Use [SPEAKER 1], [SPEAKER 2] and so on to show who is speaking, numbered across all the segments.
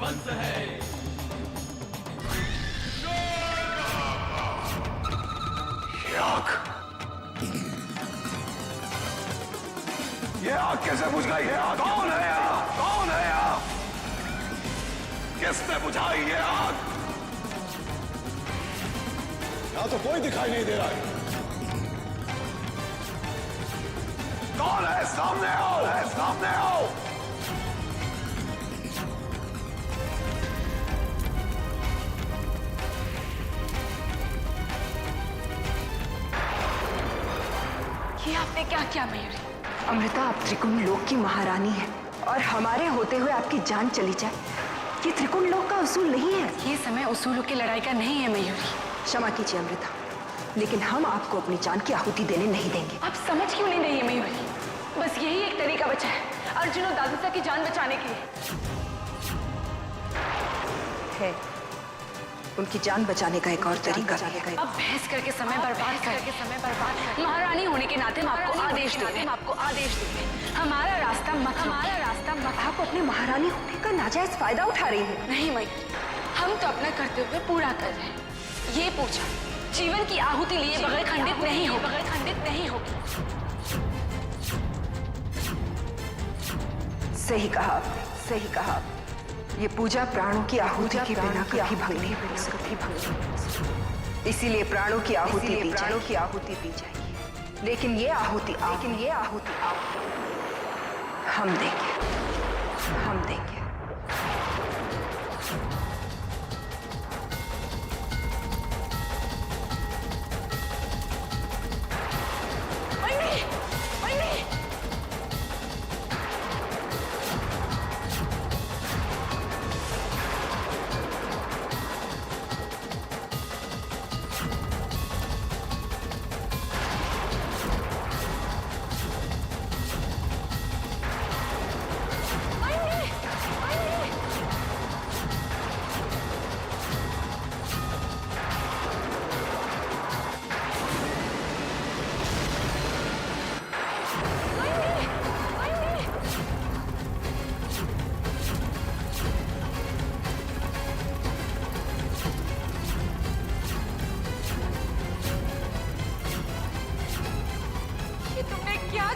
[SPEAKER 1] वंश है।
[SPEAKER 2] ये आग कैसे बुझ गई? कौन है यहाँ? कौन है यहाँ? किसने बुझाई ये आग? यहाँ तो कोई दिखाई नहीं दे रहा है। कौन है? सामने आओ, सामने आओ।
[SPEAKER 3] ये आपने क्या किया मयूरी? अमृता, आप त्रिकुण लोक की महारानी है और हमारे होते हुए आपकी जान चली जाए, ये त्रिकुण लोक का उसूल नहीं है। ये समय उसूलों की लड़ाई का नहीं है मयूरी। क्षमा कीजिए अमृता, लेकिन हम आपको अपनी जान की आहुति देने नहीं देंगे। आप समझ क्यों नहीं रही है मयूरी? बस यही एक तरीका बचा है अर्जुन और दादूसा की जान बचाने के लिए। है उनकी जान बचाने का एक और तरीका। अब बहस करके समय बर्बाद कर महारानी होने के नाते हम आपको आदेश देते हैं। हमारा रास्ता आप अपने महारानी होने का नाजायज फायदा उठा रही है। नहीं मयूरी, हम तो अपना कर्तव्य पूरा कर रहे हैं। ये पूछा जीवन की आहुति लिए बगैर खंडित नहीं होगी। सही कहा आपने, सही कहा। ये पूजा प्राणों की आहुति के बिना कभी भंग नहीं हो सकती। इसीलिए प्राणों की आहुति दी जाएगी। लेकिन ये आहुति हम देंगे।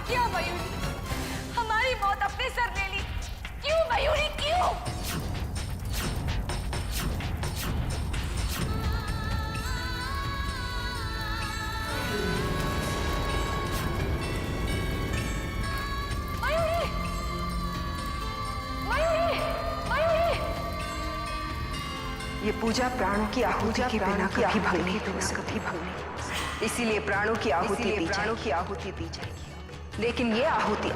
[SPEAKER 3] क्या मयूरी, हमारी मौत अपने सर ले ली। क्यों मयूरी, क्यों? ये पूजा प्राणों की आहुति के बिना कभी भंग नहीं हो सकती। इसीलिए प्राणों की आहुति दी जाएगी। लेकिन ये आहुति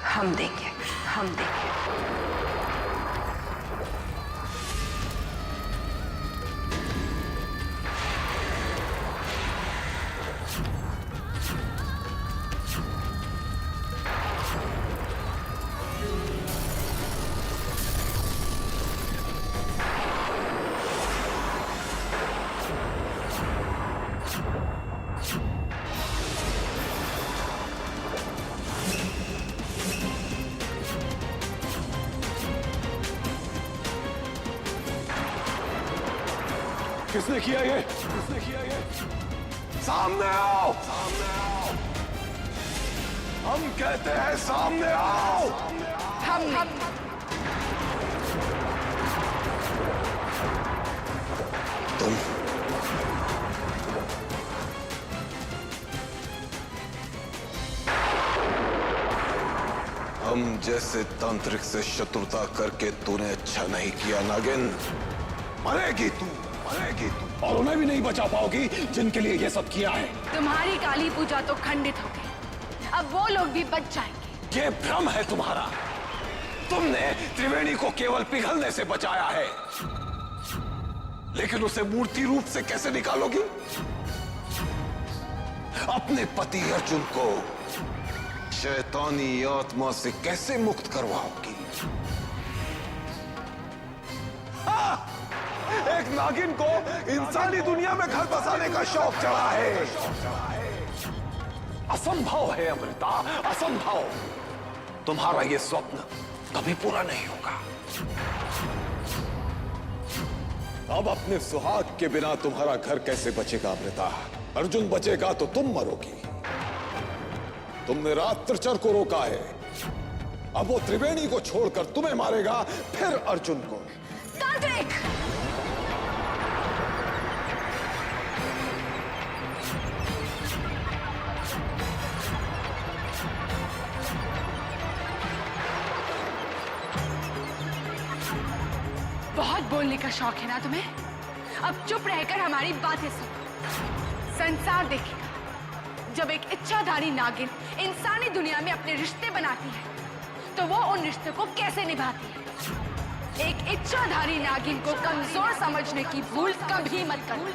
[SPEAKER 3] हम देंगे।
[SPEAKER 2] किसने किया ये? सामने आओ। हम कहते हैं सामने आओ। तुम हम जैसे तांत्रिक से शत्रुता करके तूने अच्छा नहीं किया नागिन। मरेगी तू और उन्हें भी नहीं बचा पाओगी जिनके लिए ये सब किया है।
[SPEAKER 3] तुम्हारी काली पूजा तो खंडित हो गई, अब वो लोग भी बच जाएंगे।
[SPEAKER 2] ये भ्रम है तुम्हारा। तुमने त्रिवेणी को केवल पिघलने से बचाया है, लेकिन उसे मूर्ति रूप से कैसे निकालोगी? अपने पति अर्जुन को शैतानी आत्मा से कैसे मुक्त करवाओगी? एक नागिन को इंसानी दुनिया में घर बसाने का शौक चढ़ा है। असंभव है अमृता, असंभव। तुम्हारा ये स्वप्न कभी पूरा नहीं होगा। अब अपने सुहाग के बिना तुम्हारा घर कैसे बचेगा अमृता? अर्जुन बचेगा तो तुम मरोगी। तुमने रात त्रिचर को रोका है, अब वो त्रिवेणी को छोड़कर तुम्हें मारेगा, फिर अर्जुन को।
[SPEAKER 3] तांत्रिक! बहुत बोलने का शौक है ना तुम्हें? अब चुप रहकर हमारी बातें सुनो। संसार देखेगा जब एक इच्छाधारी नागिन इंसानी दुनिया में अपने रिश्ते बनाती है तो वो उन रिश्तों को कैसे निभाती है। एक इच्छाधारी नागिन को कमजोर समझने की भूल कभी मत करना।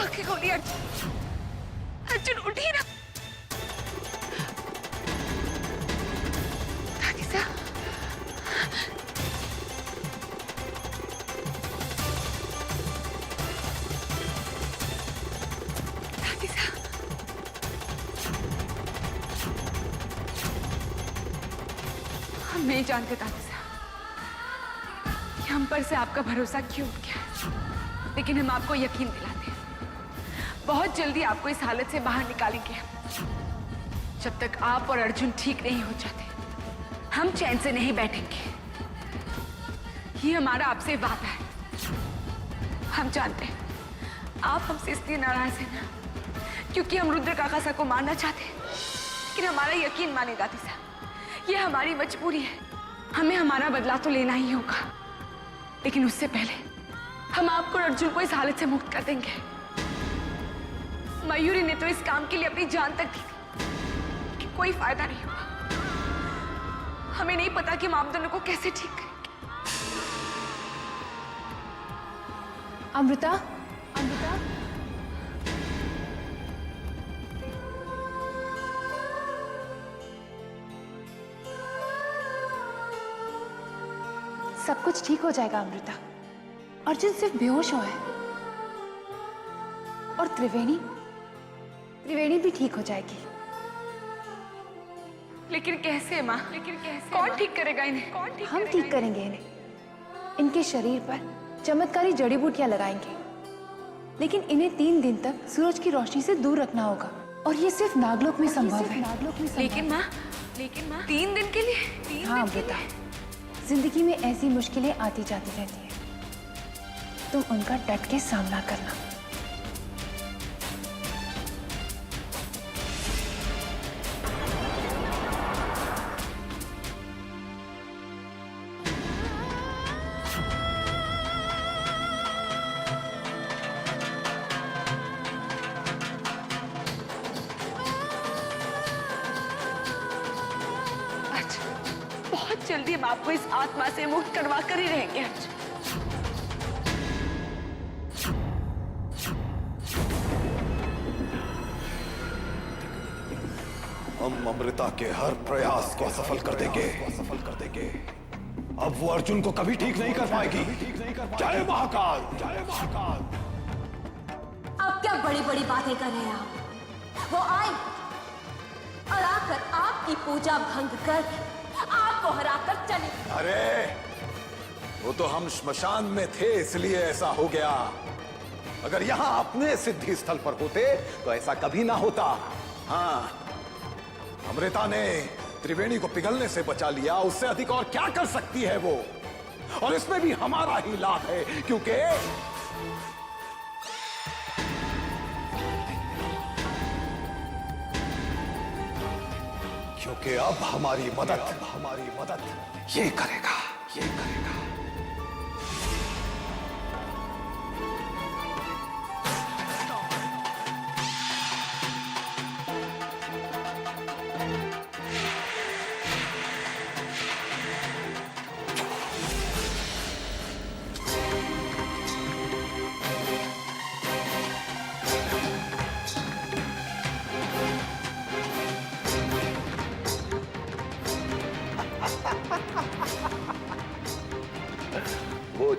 [SPEAKER 3] आंखें खोली अर्जुन, अर्जुन उठिए ना। दादी साहब, दादी साहब, हम नहीं जानते दादी साहब कि हम पर से आपका भरोसा क्यों उठ गया है, लेकिन हम आपको यकीन दिलाते हैं बहुत जल्दी आपको इस हालत से बाहर निकालेंगे। जब तक आप और अर्जुन ठीक नहीं हो जाते हम चैन से नहीं बैठेंगे। ये हमारा आपसे वादा है। हम जानते हैं आप हमसे इसलिए नाराज हैं ना क्योंकि हम रुद्र काका को मारना चाहते हैं, लेकिन हमारा यकीन माने दादी साहब, ये हमारी मजबूरी है। हमें हमारा बदला तो लेना ही होगा, लेकिन उससे पहले हम आपको और अर्जुन को इस हालत से मुक्त कर देंगे। मयूरी ने तो इस काम के लिए अपनी जान तक दी थी कि कोई फायदा नहीं हुआ। हमें नहीं पता कि हम आप दोनों को कैसे ठीक करेंगे।
[SPEAKER 1] अमृता, अमृता, सब कुछ ठीक हो जाएगा अमृता। अर्जुन सिर्फ बेहोश हुआ है और त्रिवेणी भी ठीक हो जाएगी।
[SPEAKER 3] लेकिन कैसे माँ? लेकिन कैसे? कौन ठीक करेगा इन्हें? कौन ठीक
[SPEAKER 1] हम ठीक करेंगे इन्हें। इनके शरीर पर चमत्कारी जड़ी बूटियां लगाएंगे, लेकिन इन्हें 3 दिन तक सूरज की रोशनी से दूर रखना होगा और ये सिर्फ नागलोक में संभव है।
[SPEAKER 3] लेकिन माँ 3 दिन के लिए?
[SPEAKER 1] हाँ अमृता, जिंदगी में ऐसी मुश्किलें आती जाती रहती है, तुम उनका डट के सामना करना।
[SPEAKER 3] बहुत जल्दी हम आपको इस आत्मा से मुक्त करवा कर ही रहेंगे।
[SPEAKER 2] हम अमृता के हर प्रयास को सफल कर देंगे। अब वो अर्जुन को कभी ठीक नहीं कर पाएगी। जय महाकाल, जय महाकाल।
[SPEAKER 4] अब क्या बड़ी बड़ी बातें कर रहे हैं आप? वो आई और आकर आपकी पूजा भंग कर आपको हराकर चली।
[SPEAKER 2] अरे वो तो हम श्मशान में थे इसलिए ऐसा हो गया। अगर यहां अपने सिद्धि स्थल पर होते तो ऐसा कभी ना होता। हाँ, अमृता ने त्रिवेणी को पिघलने से बचा लिया, उससे अधिक और क्या कर सकती है वो? और इसमें भी हमारा ही लाभ है क्योंकि अब हमारी मदद ये करेगा।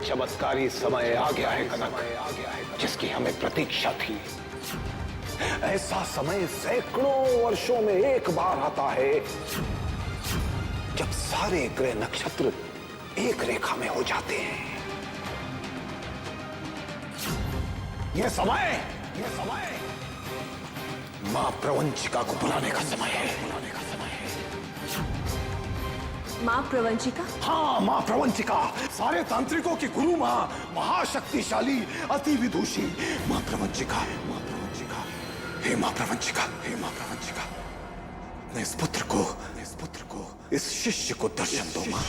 [SPEAKER 2] चमत्कारी समय आ गया है कनक, जिसकी हमें प्रतीक्षा थी। ऐसा समय सैकड़ों वर्षों में एक बार आता है जब सारे ग्रह नक्षत्र एक रेखा में हो जाते हैं। यह समय मां प्रवंचिका को बुलाने का समय है।
[SPEAKER 4] मां प्रवंचिका?
[SPEAKER 2] हाँ, मां प्रवंचिका, सारे तांत्रिकों की गुरु मां, महाशक्तिशाली, अति विदुषी मां प्रवंचिका। हे मां प्रवंचिका, इस पुत्र को, इस शिष्य को दर्शन दो मां।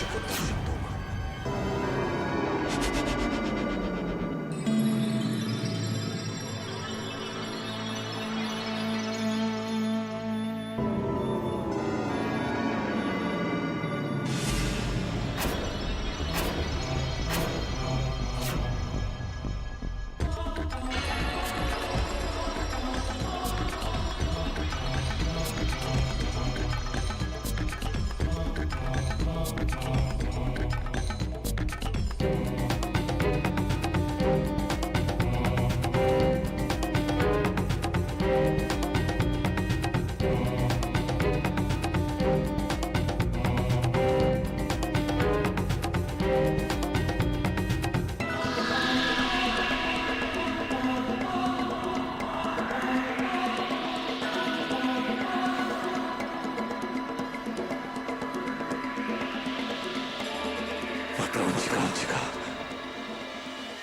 [SPEAKER 2] प्रवंचिका,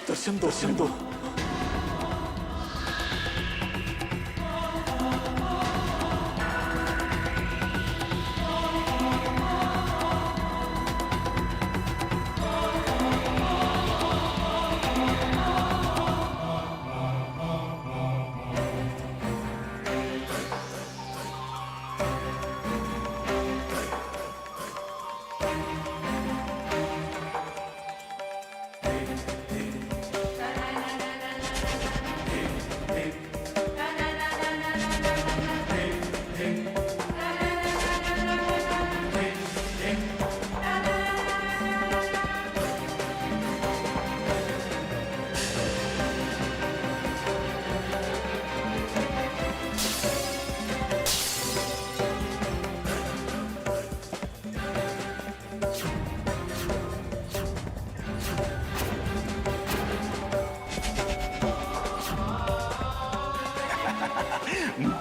[SPEAKER 2] दर्शन दो।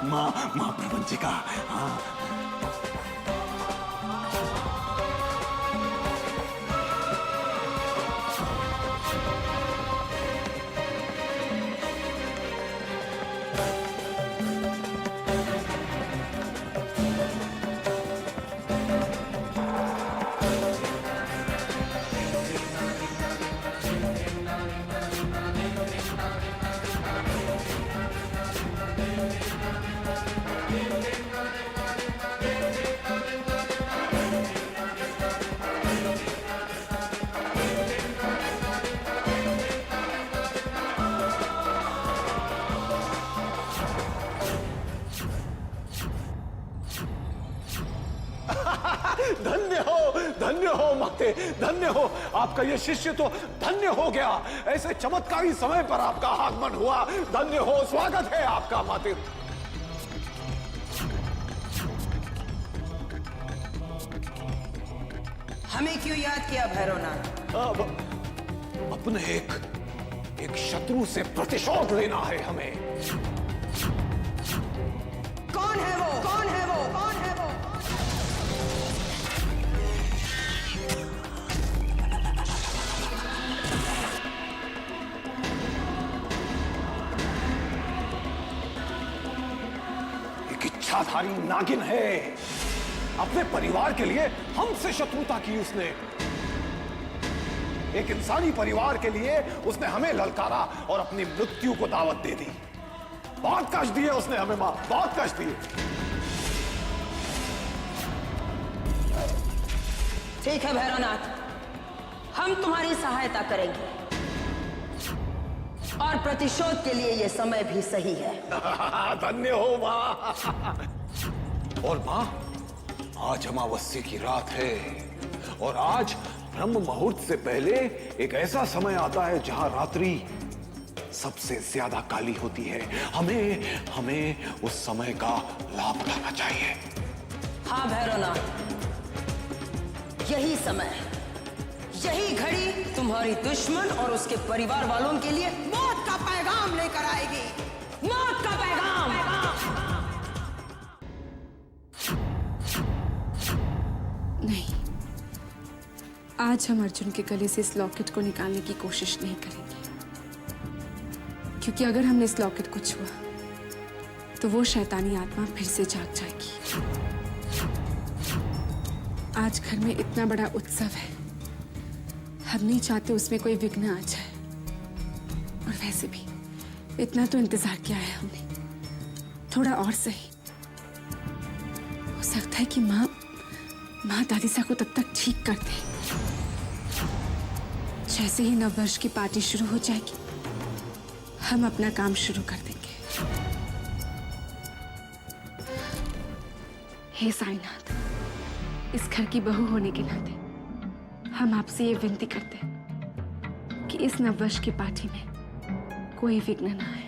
[SPEAKER 2] मां प्रवंचिका, हाँ। धन्य हो माते, धन्य हो। आपका ये शिष्य तो धन्य हो गया। ऐसे चमत्कारी समय पर आपका आगमन हुआ। धन्य हो, स्वागत है आपका माते।
[SPEAKER 5] हमें क्यों याद किया भैरवनाथ?
[SPEAKER 2] अपने एक शत्रु से प्रतिशोध लेना है हमें।
[SPEAKER 5] कौन है वो?
[SPEAKER 2] इच्छाधारी नागिन है। अपने परिवार के लिए हमसे शत्रुता की उसने। एक इंसानी परिवार के लिए उसने हमें ललकारा और अपनी मृत्यु को दावत दे दी। बहुत कष्ट दिए उसने हमें मां, बहुत कष्ट दिए।
[SPEAKER 5] ठीक है भैरवनाथ, हम तुम्हारी सहायता करेंगे और प्रतिशोध के लिए यह समय भी सही है।
[SPEAKER 2] धन्य हो मां। और मां, आज अमावस्या की रात है और आज ब्रह्म मुहूर्त से पहले एक ऐसा समय आता है जहां रात्रि सबसे ज्यादा काली होती है। हमें उस समय का लाभ उठाना चाहिए।
[SPEAKER 5] हाँ भैरवनाथ, यही समय, यही घड़ी तुम्हारी दुश्मन और उसके परिवार वालों के लिए मौत का पैगाम लेकर आएगी। मौत का पैगाम।
[SPEAKER 6] नहीं, आज हम अर्जुन के गले से इस लॉकेट को निकालने की कोशिश नहीं करेंगे, क्योंकि अगर हमने इस लॉकेट को छुआ तो वो शैतानी आत्मा फिर से जाग जाएगी। आज घर में इतना बड़ा उत्सव है, हम नहीं चाहते उसमें कोई विघ्न आ जाए। और वैसे भी इतना तो इंतजार किया है हमने, थोड़ा और सही। हो सकता है कि माँ दादिसा को तब तक ठीक कर दे। जैसे ही नववर्ष की पार्टी शुरू हो जाएगी, हम अपना काम शुरू कर देंगे। हे साईनाथ, इस घर की बहू होने के नाते हम आपसे ये विनती करते हैं कि इस नववर्ष की पार्टी में कोई विघ्न ना आए।